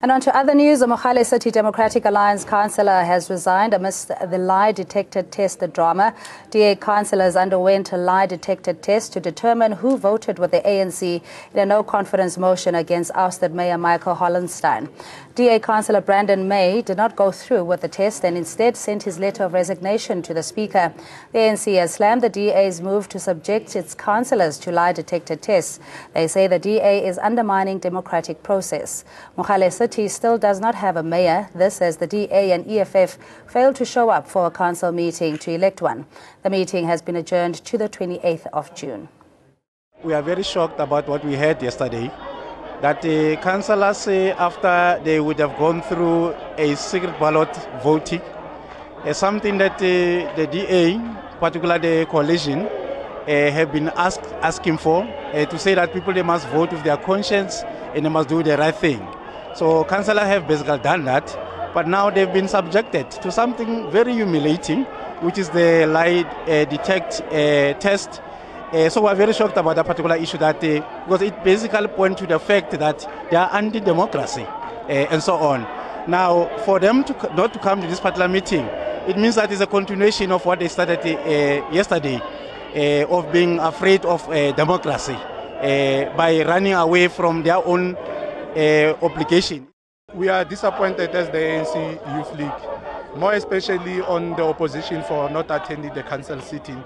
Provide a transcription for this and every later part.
And on to other news, the Mogale City Democratic Alliance councillor has resigned amidst the lie detector test drama. DA councillors underwent a lie detector test to determine who voted with the ANC in a no-confidence motion against ousted Mayor Michael Hollenstein. DA councillor Brandon May did not go through with the test and instead sent his letter of resignation to the Speaker. The ANC has slammed the DA's move to subject its councillors to lie detector tests. They say the DA is undermining democratic process. Mogale City still does not have a mayor, this as the DA and EFF failed to show up for a council meeting to elect one. The meeting has been adjourned to the 28th of June. We are very shocked about what we heard yesterday, that the councillors, after they would have gone through a secret ballot voting, something that the DA, particularly the coalition, have been asking for, to say that people, they must vote with their conscience and they must do the right thing. So councillors have basically done that, but now they've been subjected to something very humiliating, which is the lie detect test. So we're very shocked about that particular issue, that because it basically points to the fact that they are anti-democracy and so on. Now, for them not to come to this particular meeting, it means that it's a continuation of what they started yesterday, of being afraid of democracy by running away from their own obligation. We are disappointed as the ANC Youth League, more especially on the opposition for not attending the council sitting.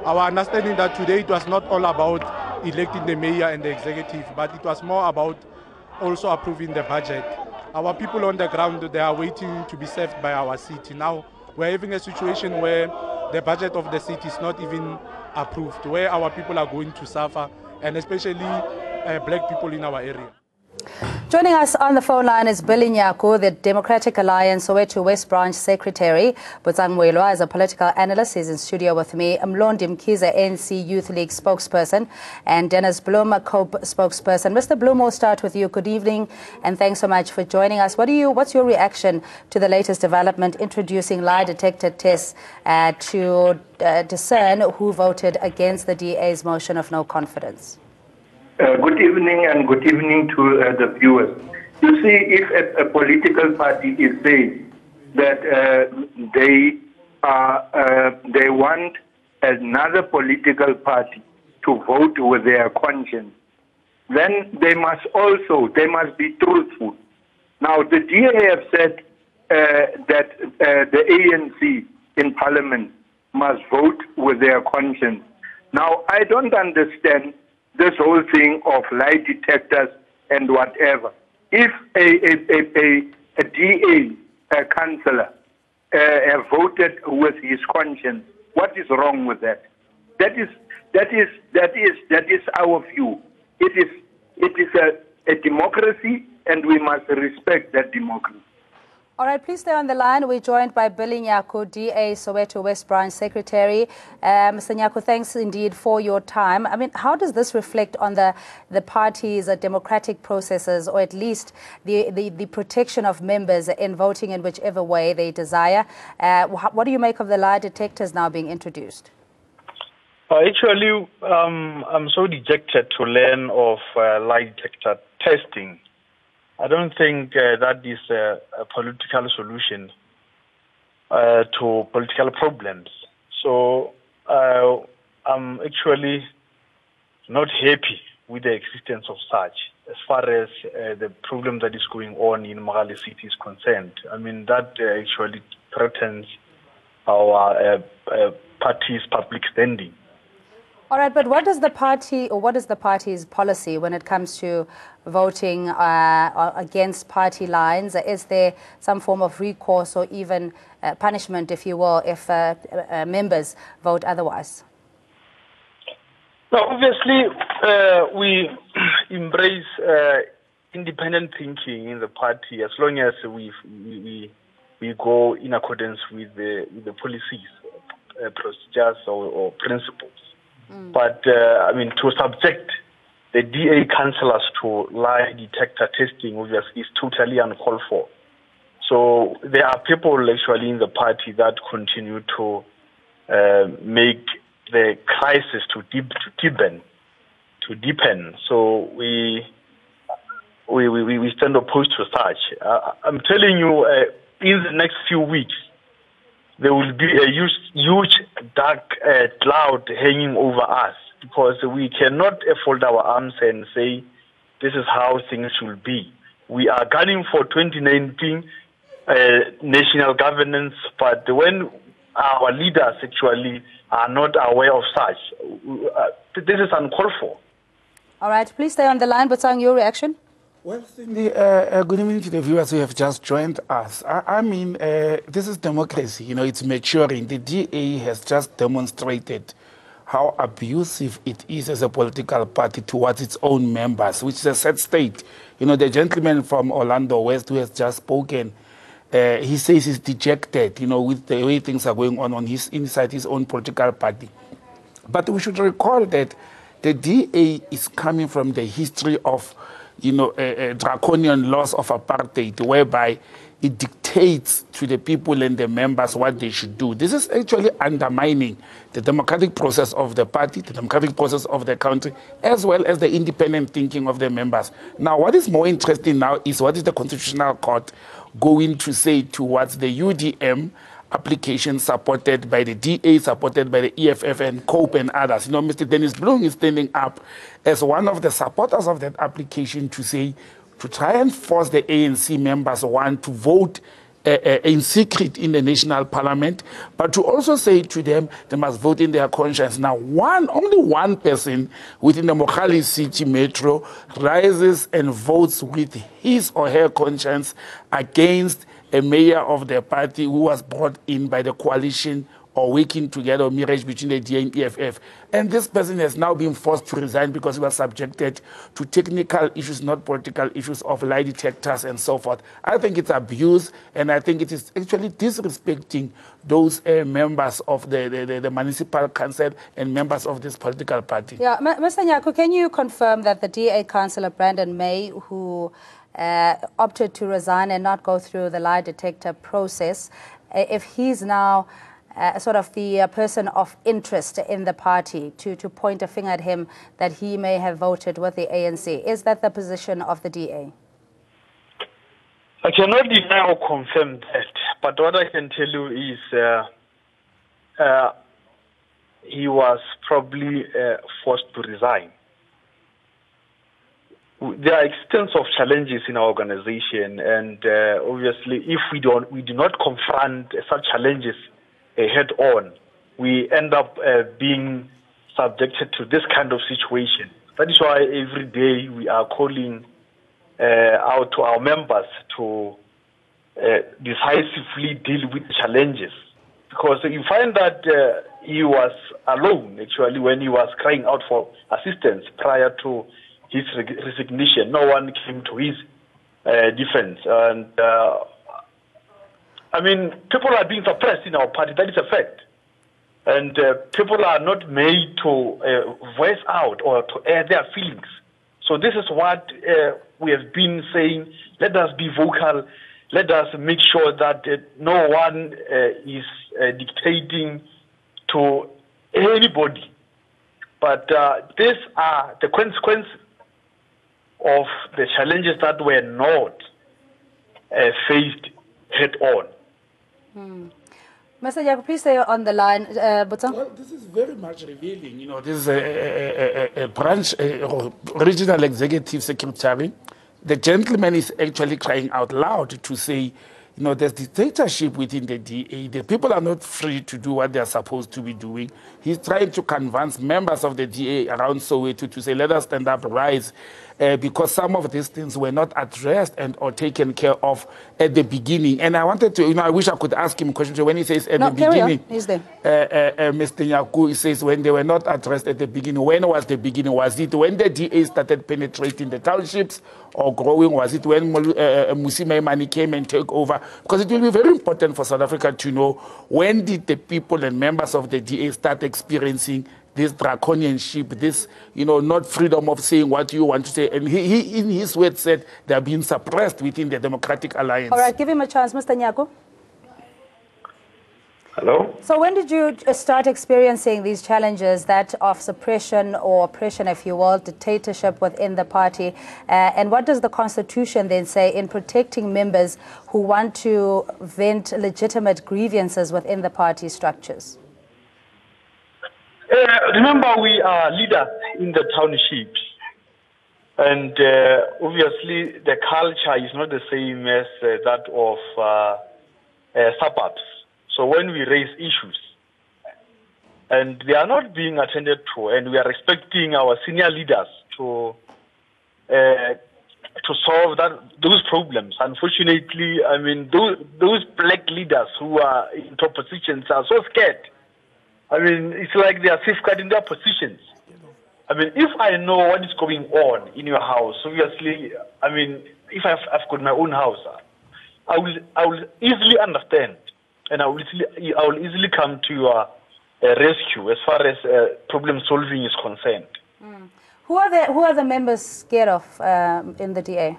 Our understanding that today it was not all about electing the mayor and the executive, but it was more about also approving the budget. Our people on the ground, they are waiting to be served by our city. Now we're having a situation where the budget of the city is not even approved, where our people are going to suffer, and especially black people in our area. Joining us on the phone line is Billy Nyaku, the Democratic Alliance Soweto West Branch Secretary. Butsang Mwelwa is a political analyst. He's in studio with me. Mlondi Mkiza, ANC Youth League spokesperson, and Dennis Bloom, a COPE spokesperson. Mr. Bloom, we'll start with you. Good evening, and thanks so much for joining us. What's your reaction to the latest development introducing lie detector tests to discern who voted against the DA's motion of no confidence? Good evening, and good evening to the viewers. You see, if a political party is saying that they want another political party to vote with their conscience, then they must be truthful. Now, the DA have said that the ANC in Parliament must vote with their conscience. Now, I don't understand this whole thing of lie detectors and whatever. If a DA, a councillor, have voted with his conscience, what is wrong with that? That is our view. It is a democracy, and we must respect that democracy. All right, please stay on the line. We're joined by Billy Nyaku, DA Soweto West Branch Secretary. Mr. Nyaku, thanks indeed for your time. I mean, how does this reflect on the party's democratic processes, or at least the protection of members in voting in whichever way they desire? What do you make of the lie detectors now being introduced? Actually, I'm so dejected to learn of lie detector testing. I don't think that is a political solution to political problems. So I'm actually not happy with the existence of such, as far as the problem that is going on in Mogale City is concerned. I mean, that actually threatens our party's public standing. All right, but what is the party's policy when it comes to voting against party lines? Is there some form of recourse or even punishment, if you will, if members vote otherwise? Now, obviously, we embrace independent thinking in the party as long as we go in accordance with the policies, procedures, or principles. But, I mean, to subject the DA councillors to lie detector testing, obviously, is totally uncalled for. So there are people actually in the party that continue to make the crisis to deepen. So we we stand opposed to such. I'm telling you, in the next few weeks, there will be a huge dark cloud hanging over us, because we cannot fold our arms and say this is how things should be. We are gunning for 2019 national governance, but when our leaders actually are not aware of such, this is uncalled for. All right, please stay on the line. Botsang, your reaction? Well, Cindy, good evening to the viewers who have just joined us. I mean, this is democracy. You know, it's maturing. The DA has just demonstrated how abusive it is as a political party towards its own members, which is a sad state. You know, the gentleman from Orlando West who has just spoken, he says he's dejected, you know, with the way things are going on inside his own political party. But we should recall that the DA is coming from the history of, you know, draconian laws of apartheid, whereby it dictates to the people and the members what they should do. This is actually undermining the democratic process of the party, the democratic process of the country, as well as the independent thinking of the members. Now, what is more interesting now is what is the Constitutional Court going to say towards the UDM application supported by the DA, supported by the EFF and COPE and others. You know, Mr. Dennis Bloom is standing up as one of the supporters of that application to say, to try and force the ANC members, one, to vote in secret in the national parliament, but to also say to them they must vote in their conscience. Now, only one person within the Mogale City Metro rises and votes with his or her conscience against a mayor of the party who was brought in by the coalition or working together, or marriage between the DA and EFF. And this person has now been forced to resign because he was subjected to technical issues, not political issues of lie detectors and so forth. I think it's abuse, and I think it is actually disrespecting those members of the municipal council and members of this political party. Yeah, Mr. Nyako, can you confirm that the DA councillor Brandon May, who opted to resign and not go through the lie detector process, if he's now sort of the person of interest in the party, to point a finger at him that he may have voted with the ANC? Is that the position of the DA? I cannot deny or confirm that, but what I can tell you is he was probably forced to resign. There are extensive challenges in our organization, and obviously, if we do not confront such challenges head on, we end up being subjected to this kind of situation. That is why every day we are calling out to our members to decisively deal with challenges. Because you find that he was alone, actually, when he was crying out for assistance prior to his resignation. No one came to his defense. And I mean, people are being suppressed in our party. That is a fact. And people are not made to voice out or to air their feelings. So this is what we have been saying. Let us be vocal. Let us make sure that no one is dictating to anybody. But these are the consequences of the challenges that were not faced head on. Mr. Jacob, please stay on the line. Well, this is very much revealing. You know, this is a branch, regional executive secretary. The gentleman is actually crying out loud to say, you know, there's dictatorship within the DA. The people are not free to do what they're supposed to be doing. He's trying to convince members of the DA around Soweto to say, let us stand up, rise, because some of these things were not addressed or taken care of at the beginning. And I wanted to, you know, I wish I could ask him a question. When he says at the beginning, Mr. Nyaku, he says when they were not addressed at the beginning, when was the beginning? Was it when the DA started penetrating the townships or growing? Was it when Musime Mani came and took over? Because it will be very important for South Africa to know, when did the people and members of the DA start experiencing this draconianship, this, you know, not freedom of saying what you want to say. And he in his words, said they are being suppressed within the Democratic Alliance. All right, give him a chance, Mr. Nyako. Hello? So when did you start experiencing these challenges, that of suppression or oppression, if you will, dictatorship within the party? And what does the Constitution then say in protecting members who want to vent legitimate grievances within the party structures? Remember, we are leaders in the townships. And obviously, the culture is not the same as that of suburbs. So when we raise issues, and they are not being attended to, and we are expecting our senior leaders to solve those problems. Unfortunately, I mean, those black leaders who are in top positions are so scared. I mean, it's like they are safeguarding their positions. I mean, if I know what is going on in your house, obviously, I mean, if I've got my own house, I will easily understand, and I will easily come to your rescue as far as problem solving is concerned. Mm. Who are the members scared of in the DA?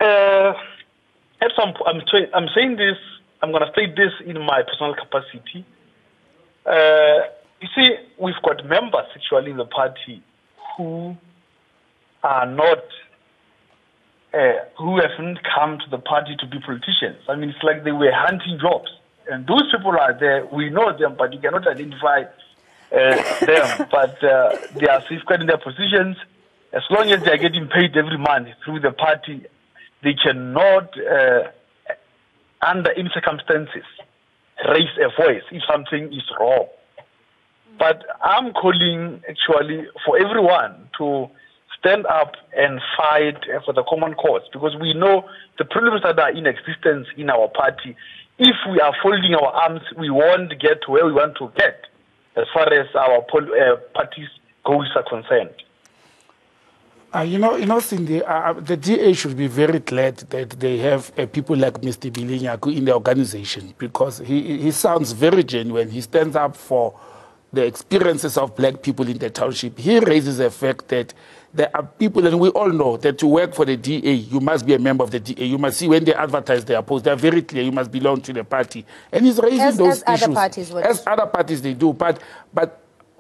At some point, I'm saying this. I'm going to state this in my personal capacity. You see, we've got members actually in the party who are not, who haven't come to the party to be politicians. I mean, it's like they were hunting jobs. And those people are there, we know them, but you cannot identify them. But they are safeguarding their positions. As long as they are getting paid every month through the party, they cannot, under any circumstances, raise a voice if something is wrong. But I'm calling actually for everyone to stand up and fight for the common cause, because we know the problems that are in existence in our party. If we are folding our arms, we won't get to where we want to get as far as our party's goals are concerned. You know, Cindy, the DA should be very glad that they have people like Mr. Bilinyaku in the organization, because he sounds very genuine. He stands up for the experiences of black people in the township. He raises the fact that there are people, and we all know that to work for the DA, you must be a member of the DA. You must see when they advertise their posts, they're very clear, you must belong to the party. And he's raising those issues. As other parties would. As other parties they do. But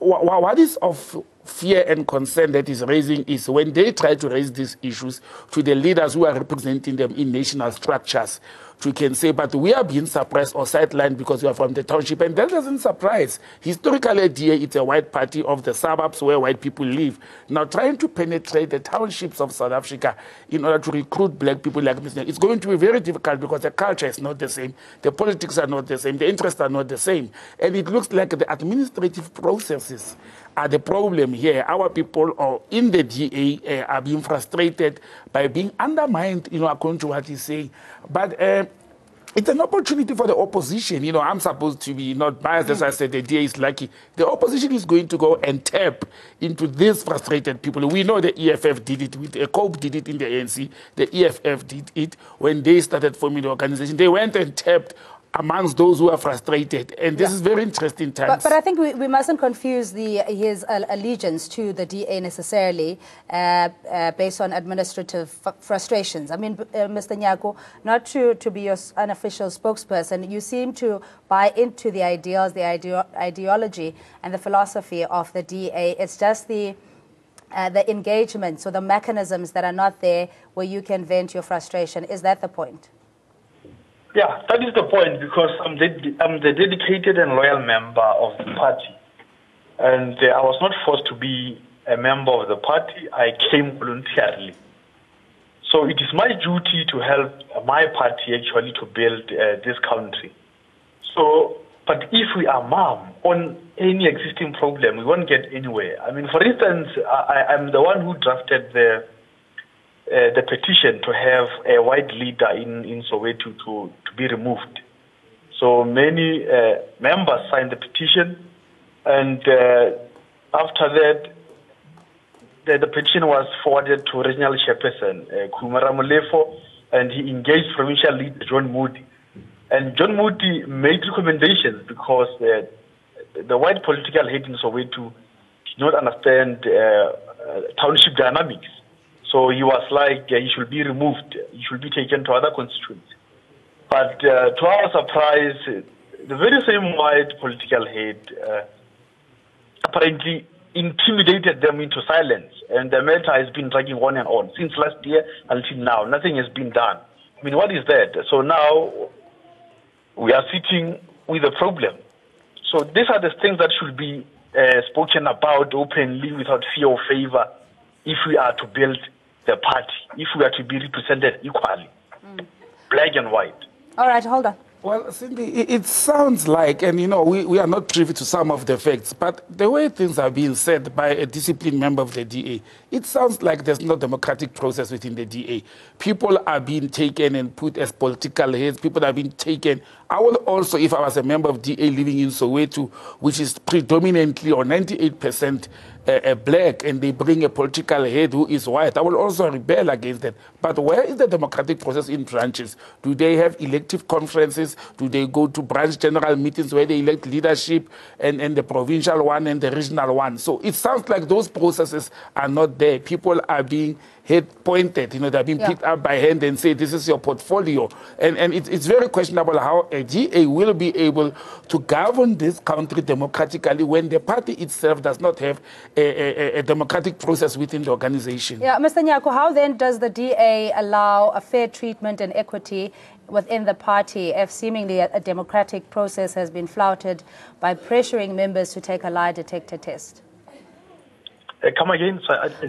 what is of fear and concern that is raising is when they try to raise these issues to the leaders who are representing them in national structures, you can say, but we are being suppressed or sidelined because we are from the township, and that doesn't surprise. Historically, DA, it's a white party of the suburbs where white people live. Now, trying to penetrate the townships of South Africa in order to recruit black people like Mr. It's going to be very difficult because the culture is not the same, the politics are not the same, the interests are not the same, and it looks like the administrative processes are the problem here. Our people in the DA are being frustrated by being undermined, you know, according to what he's saying. But it's an opportunity for the opposition. You know, I'm supposed to be not biased, as I said, the DA is lucky. The opposition is going to go and tap into these frustrated people. We know the EFF did it, with COPE did it in the ANC. The EFF did it when they started forming the organization. They went and tapped amongst those who are frustrated. And this is very interesting times. But I think we mustn't confuse his allegiance to the DA necessarily based on administrative frustrations. I mean, Mr. Nyako, not to be your unofficial spokesperson, you seem to buy into the ideals, the ideology and the philosophy of the DA. It's just the engagement, so the mechanisms that are not there where you can vent your frustration. Is that the point? Yeah, that is the point, because I'm the dedicated and loyal member of the party. And I was not forced to be a member of the party. I came voluntarily. So it is my duty to help my party actually to build this country. So, but if we are mum on any existing problem, we won't get anywhere. I mean, for instance, I'm the one who drafted the petition to have a white leader in Soweto to be removed. So many members signed the petition, and after that, the petition was forwarded to regional chairperson, Kumara Molefo, and he engaged provincial leader John Moody. And John Moody made recommendations because the white political head in Soweto did not understand township dynamics. So he was like, he should be removed. He should be taken to other constituencies. But to our surprise, the very same white political head apparently intimidated them into silence, and the matter has been dragging on and on since last year until now. Nothing has been done. I mean, what is that? So now we are sitting with a problem. So these are the things that should be spoken about openly without fear or favor if we are to build the party, if we are to be represented equally, black and white. All right, hold on. Well, Cindy, it sounds like, and you know, we are not privy to some of the facts, but the way things are being said by a disciplined member of the DA, it sounds like there's no democratic process within the DA. People are being taken and put as political heads. People are being taken. I would also, if I was a member of DA living in Soweto, which is predominantly or 98% black, and they bring a political head who is white, I will also rebel against that. But where is the democratic process in branches? Do they have elective conferences? Do they go to branch general meetings where they elect leadership and the provincial one and the regional one? So it sounds like those processes are not there. People are being head pointed, you know, they're being picked up by hand and say, this is your portfolio. And it's very questionable how a DA will be able to govern this country democratically when the party itself does not have a democratic process within the organization. Yeah, Mr. Nyako, how then does the DA allow a fair treatment and equity within the party if seemingly a democratic process has been flouted by pressuring members to take a lie detector test? Come again?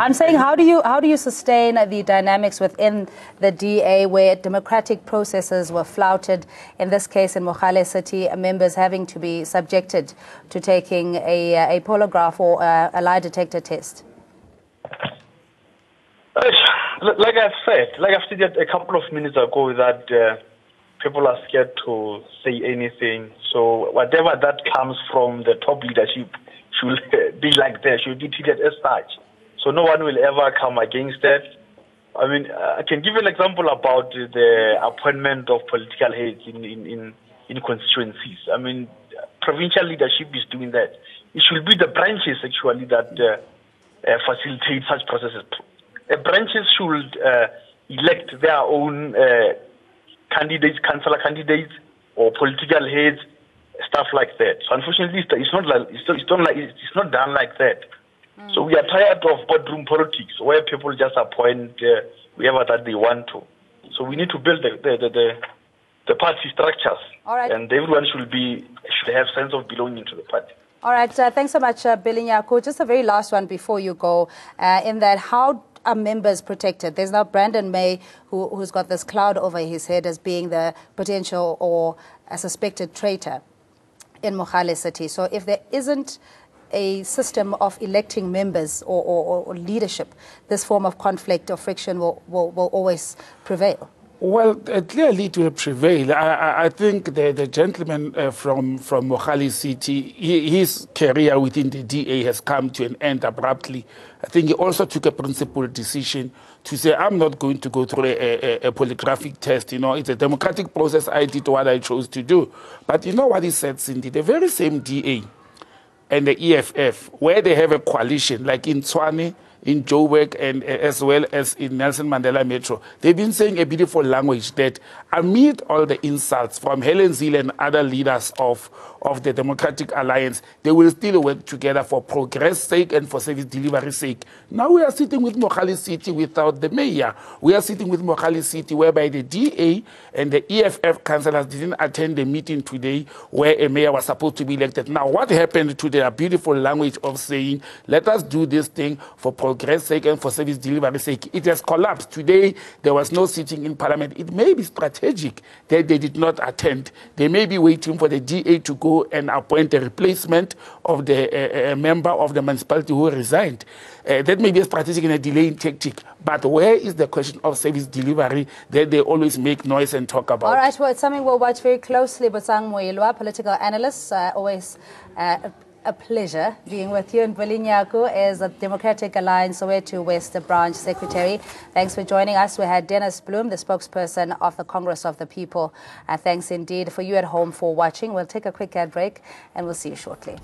I'm saying, how do you sustain the dynamics within the DA where democratic processes were flouted, in this case in Mogale City, members having to be subjected to taking a polygraph or a lie detector test? Like I've stated a couple of minutes ago, that people are scared to say anything. So whatever that comes from the top leadership should be like that, should be treated as such. So no one will ever come against that. I mean, I can give you an example about the appointment of political heads in constituencies. I mean, provincial leadership is doing that. It should be the branches actually that facilitate such processes. Branches should elect their own candidates, councillor candidates, or political heads, stuff like that. So unfortunately, it's not done like that. So we are tired of boardroom politics where people just appoint whoever that they want to. So we need to build the party structures, and everyone should have sense of belonging to the party. All right, thanks so much, Billy Nyako. Just a very last one before you go, in that how are members protected? There's now Brandon May who's got this cloud over his head as being the potential or a suspected traitor in Mogale City. So if there isn't a system of electing members or leadership, this form of conflict or friction will always prevail. Well, clearly it will prevail. I think the gentleman from Mogale City, his career within the DA has come to an end abruptly. I think he also took a principled decision to say, I'm not going to go through a polygraphic test. You know, it's a democratic process. I did what I chose to do. But you know what he said, Cindy? The very same DA and the EFF, where they have a coalition, like in Tshwane, in Joburg, and as well as in Nelson Mandela Metro, they've been saying a beautiful language that amid all the insults from Helen Zille and other leaders of the Democratic Alliance, they will still work together for progress sake and for service delivery sake. Now we are sitting with Mogale City without the mayor. We are sitting with Mogale City whereby the DA and the EFF councillors didn't attend the meeting today where a mayor was supposed to be elected. Now what happened to their beautiful language of saying, let us do this thing for progress sake and for service delivery sake? It has collapsed. Today there was no sitting in parliament. It may be strategic that they did not attend. They may be waiting for the DA to go and appoint a replacement of the member of the municipality who resigned. That may be a strategic and a delaying tactic. But where is the question of service delivery that they always make noise and talk about? All right, well, it's something we'll watch very closely. Bosang Moilwa, political analyst, always a pleasure being with you. And Billy Nyako is a Democratic Alliance Soweto West Branch Secretary. Thanks for joining us. We had Dennis Bloom, the spokesperson of the Congress of the People. Thanks indeed for you at home for watching. We'll take a quick ad break and we'll see you shortly.